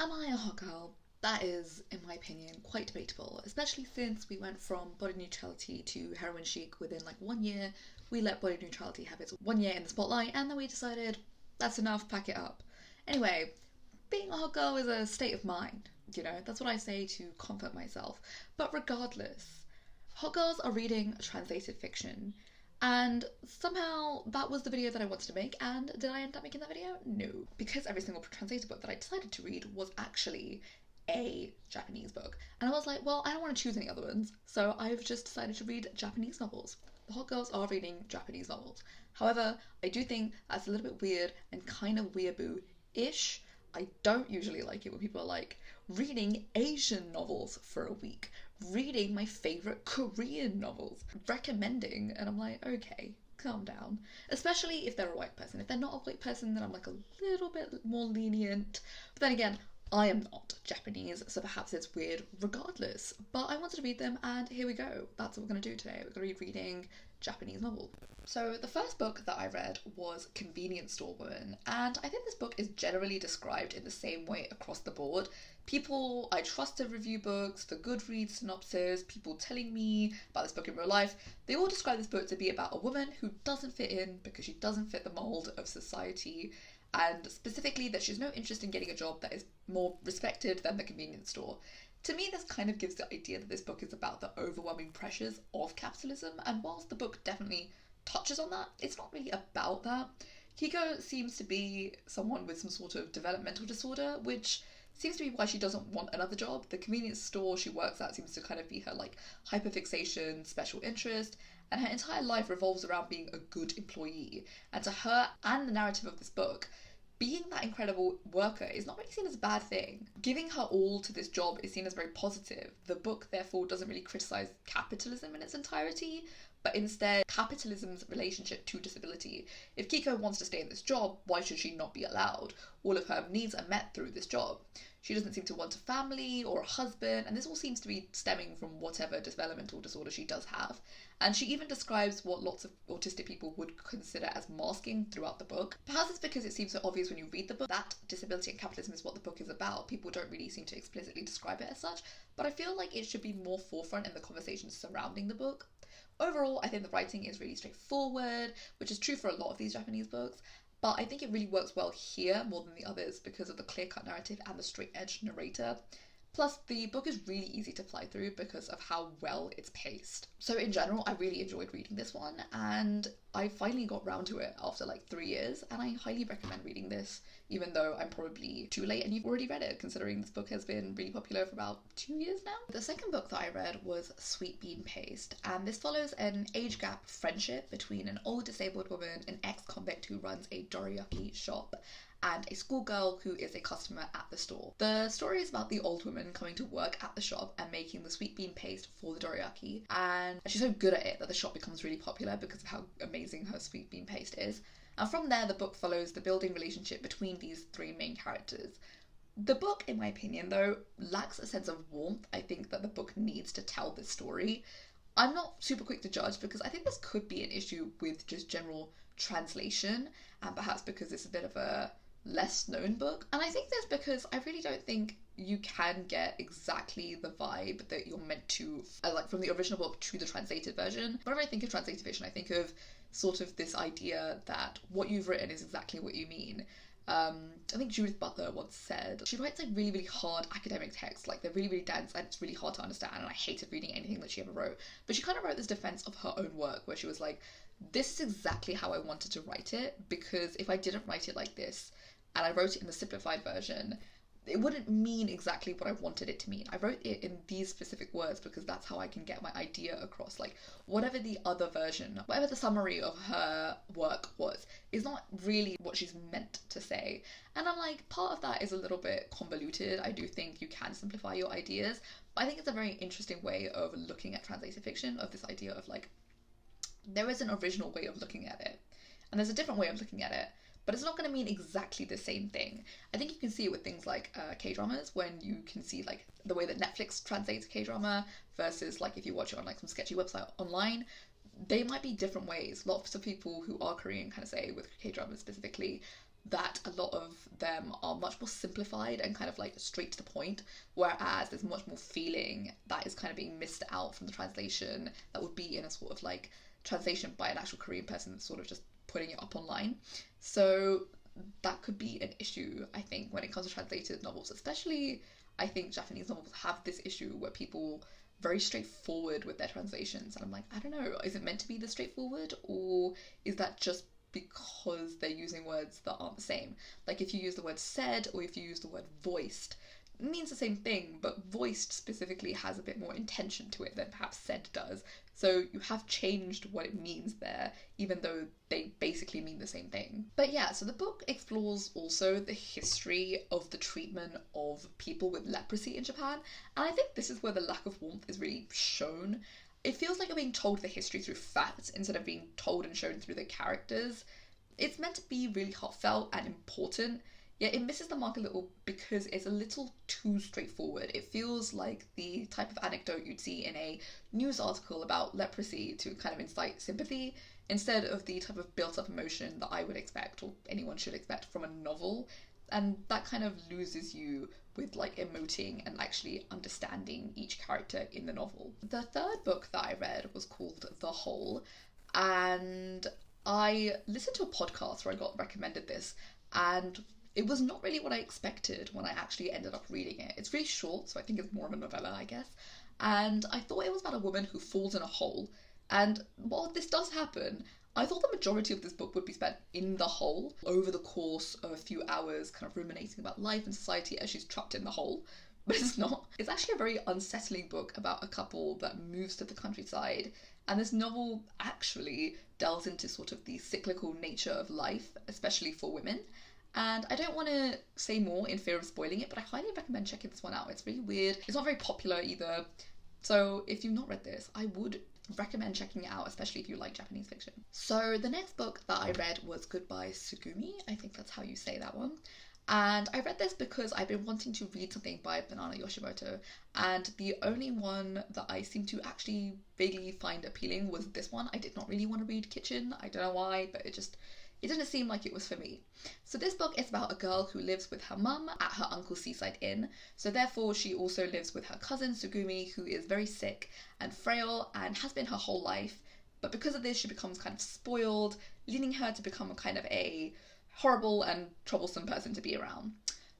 Am I a hot girl? That is, in my opinion, quite debatable, especially since we went from body neutrality to heroin chic within like 1 year. We let body neutrality have its 1 year in the spotlight, and then we decided that's enough, pack it up. Anyway, being a hot girl is a state of mind, that's what I say to comfort myself. But regardless, hot girls are reading translated fiction. And somehow that was the video that I wanted to make, and did I end up making that video? No. Because every single translated book that I decided to read was actually a Japanese book. And I was like, well, I don't want to choose any other ones, so I've just decided to read Japanese novels. The hot girls are reading Japanese novels. However, I do think that's a little bit weird and kind of weeaboo-ish. I don't usually like it when people are like, reading Asian novels for a week, reading my favourite Korean novels, recommending, and I'm like, okay, calm down. Especially if they're a white person. If they're not a white person, then I'm like a little bit more lenient. But then again, I am not Japanese, so perhaps it's weird regardless. But I wanted to read them, and here we go. That's what we're going to do today. We're going to be reading Japanese novels. So the first book that I read was Convenience Store Woman, and I think this book is generally described in the same way across the board. People I trust to review books, the Goodreads synopsis, people telling me about this book in real life, they all describe this book to be about a woman who doesn't fit in because she doesn't fit the mold of society, and specifically that she has no interest in getting a job that is more respected than the convenience store. To me, this kind of gives the idea that this book is about the overwhelming pressures of capitalism, and whilst the book definitely touches on that, it's not really about that. Kiko seems to be someone with some sort of developmental disorder, which seems to be why she doesn't want another job. The convenience store she works at seems to kind of be her like hyperfixation, special interest, and her entire life revolves around being a good employee. And to her and the narrative of this book, being that incredible worker is not really seen as a bad thing. Giving her all to this job is seen as very positive. The book therefore doesn't really criticise capitalism in its entirety, but instead capitalism's relationship to disability. If Kiko wants to stay in this job, why should she not be allowed? All of her needs are met through this job. She doesn't seem to want a family or a husband, and this all seems to be stemming from whatever developmental disorder she does have. And she even describes what lots of autistic people would consider as masking throughout the book. Perhaps it's because it seems so obvious when you read the book that disability and capitalism is what the book is about. People don't really seem to explicitly describe it as such, but I feel like it should be more forefront in the conversations surrounding the book. Overall, I think the writing is really straightforward, which is true for a lot of these Japanese books, but I think it really works well here more than the others because of the clear-cut narrative and the straight-edge narrator. Plus, the book is really easy to fly through because of how well it's paced. So in general, I really enjoyed reading this one, and I finally got round to it after like 3 years, and I highly recommend reading this, even though I'm probably too late and you've already read it, considering this book has been really popular for about 2 years now. The second book that I read was Sweet Bean Paste, and this follows an age gap friendship between an old disabled woman, an ex-convict who runs a dorayaki shop, and a schoolgirl who is a customer at the store. The story is about the old woman coming to work at the shop and making the sweet bean paste for the dorayaki, and she's so good at it that the shop becomes really popular because of how amazing her sweet bean paste is. And from there, the book follows the building relationship between these three main characters. The book, in my opinion, though, lacks a sense of warmth. I think that the book needs to tell this story. I'm not super quick to judge because I think this could be an issue with just general translation, and perhaps because it's a bit of a less known book. And I think that's because I really don't think you can get exactly the vibe that you're meant to, like from the original book to the translated version. Whenever I think of translated fiction, I think of sort of this idea that what you've written is exactly what you mean. I think Judith Butler once said she writes like really, really hard academic texts, like they're really, really dense and it's really hard to understand, and I hated reading anything that she ever wrote. But she kind of wrote this defense of her own work where she was like, this is exactly how I wanted to write it, because if I didn't write it like this and I wrote it in the simplified version, it wouldn't mean exactly what I wanted it to mean. I wrote it in these specific words because that's how I can get my idea across. Like, whatever the other version, whatever the summary of her work was, is not really what she's meant to say. And I'm like, part of that is a little bit convoluted. I do think you can simplify your ideas, but I think it's a very interesting way of looking at translated fiction, of this idea of like, there is an original way of looking at it, and there's a different way of looking at it, but it's not going to mean exactly the same thing. I think you can see it with things like K-dramas, when you can see like the way that Netflix translates K-drama versus like if you watch it on like some sketchy website online. They might be different ways. Lots of people who are Korean kind of say, with K-dramas specifically, that a lot of them are much more simplified and kind of like straight to the point, whereas there's much more feeling that is kind of being missed out from the translation that would be in a sort of like translation by an actual Korean person that's sort of just putting it up online. So that could be an issue, I think, when it comes to translated novels, especially I think Japanese novels have this issue where people very straightforward with their translations, and I'm like, I don't know, is it meant to be this straightforward, or is that just because they're using words that aren't the same? Like if you use the word said or if you use the word voiced, it means the same thing, but voiced specifically has a bit more intention to it than perhaps said does. So you have changed what it means there, even though they basically mean the same thing. But yeah, so the book explores also the history of the treatment of people with leprosy in Japan, and I think this is where the lack of warmth is really shown. It feels like you're being told the history through facts instead of being told and shown through the characters. It's meant to be really heartfelt and important, yet it misses the mark a little because it's a little too straightforward. It feels like the type of anecdote you'd see in a news article about leprosy to kind of incite sympathy, instead of the type of built-up emotion that I would expect, or anyone should expect, from a novel. And that kind of loses you with like emoting and actually understanding each character in the novel. The third book that I read was called The Hole, and I listened to a podcast where I got recommended this, and it was not really what I expected when I actually ended up reading it. It's really short, so I think it's more of a novella, I guess. And I thought it was about a woman who falls in a hole. And while this does happen, I thought the majority of this book would be spent in the hole over the course of a few hours, kind of ruminating about life and society as she's trapped in the hole. But it's not. It's actually a very unsettling book about a couple that moves to the countryside. And this novel actually delves into sort of the cyclical nature of life, especially for women. And I don't want to say more in fear of spoiling it, but I highly recommend checking this one out. It's really weird. It's not very popular either. So if you've not read this, I would recommend checking it out, especially if you like Japanese fiction. So the next book that I read was Goodbye Tsugumi. I think that's how you say that one. And I read this because I've been wanting to read something by Banana Yoshimoto, and the only one that I seem to actually vaguely find appealing was this one. I did not really want to read Kitchen. I don't know why, but it didn't seem like it was for me. So this book is about a girl who lives with her mum at her uncle's seaside inn. So therefore she also lives with her cousin Tsugumi, who is very sick and frail and has been her whole life. But because of this, she becomes kind of spoiled, leading her to become a kind of a horrible and troublesome person to be around.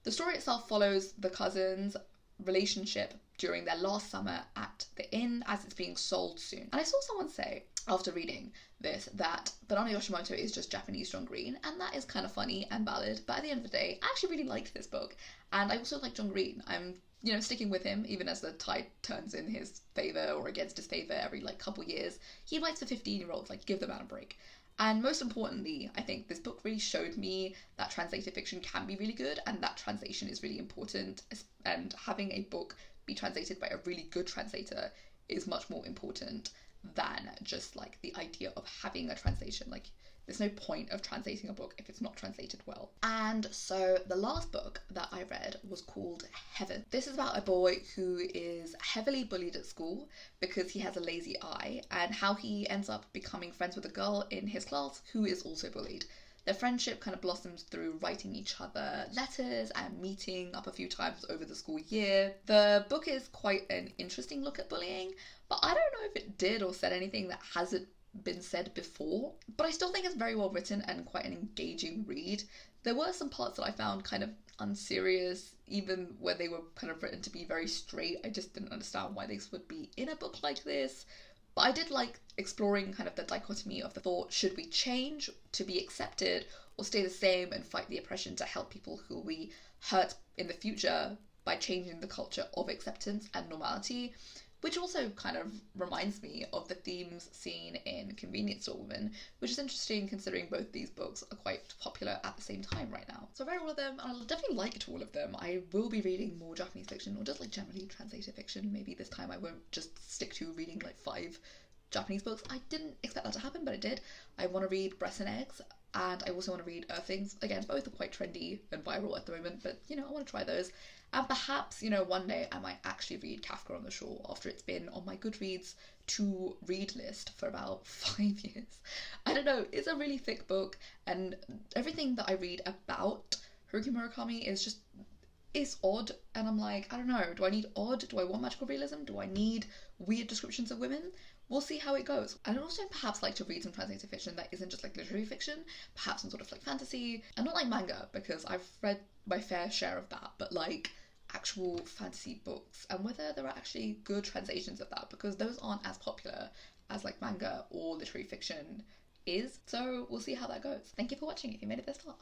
The story itself follows the cousins' relationship during their last summer at the inn as it's being sold soon. And I saw someone say, after reading this, that Banana Yoshimoto is just Japanese John Green, and that is kind of funny and valid, but at the end of the day, I actually really liked this book, and I also like John Green. I'm, sticking with him, even as the tide turns in his favour or against his favour every, couple years. He writes for 15-year-olds, give the man a break. And most importantly, I think this book really showed me that translated fiction can be really good, and that translation is really important, and having a book be translated by a really good translator is much more important than just the idea of having a translation. There's no point of translating a book if it's not translated well. And so the last book that I read was called Heaven. This is about a boy who is heavily bullied at school because he has a lazy eye, and how he ends up becoming friends with a girl in his class who is also bullied. Their friendship kind of blossoms through writing each other letters and meeting up a few times over the school year. The book is quite an interesting look at bullying, but I don't know if it did or said anything that hasn't been said before. But I still think it's very well written and quite an engaging read. There were some parts that I found kind of unserious, even where they were kind of written to be very straight. I just didn't understand why this would be in a book like this. But I did like exploring kind of the dichotomy of the thought, should we change to be accepted or stay the same and fight the oppression to help people who we hurt in the future by changing the culture of acceptance and normality? Which also kind of reminds me of the themes seen in Convenience Store Woman, which is interesting considering both these books are quite popular at the same time right now. So I read all of them, and I definitely liked all of them. I will be reading more Japanese fiction, or just generally translated fiction. Maybe this time I won't just stick to reading 5 Japanese books. I didn't expect that to happen, but it did. I want to read Breasts and Eggs, and I also want to read Earthings. Again, both are quite trendy and viral at the moment, but I want to try those. And perhaps, you know, one day I might actually read Kafka on the Shore after it's been on my Goodreads to read list for about 5 years. I don't know, it's a really thick book, and everything that I read about Haruki Murakami is odd, and I'm like, I don't know, do I need odd? Do I want magical realism? Do I need weird descriptions of women? We'll see how it goes. I'd also perhaps like to read some translated fiction that isn't just like literary fiction, perhaps some sort of like fantasy, and not like manga, because I've read my fair share of that, but like actual fantasy books, and whether there are actually good translations of that, because those aren't as popular as like manga or literary fiction is. So we'll see how that goes. Thank you for watching if you made it this far.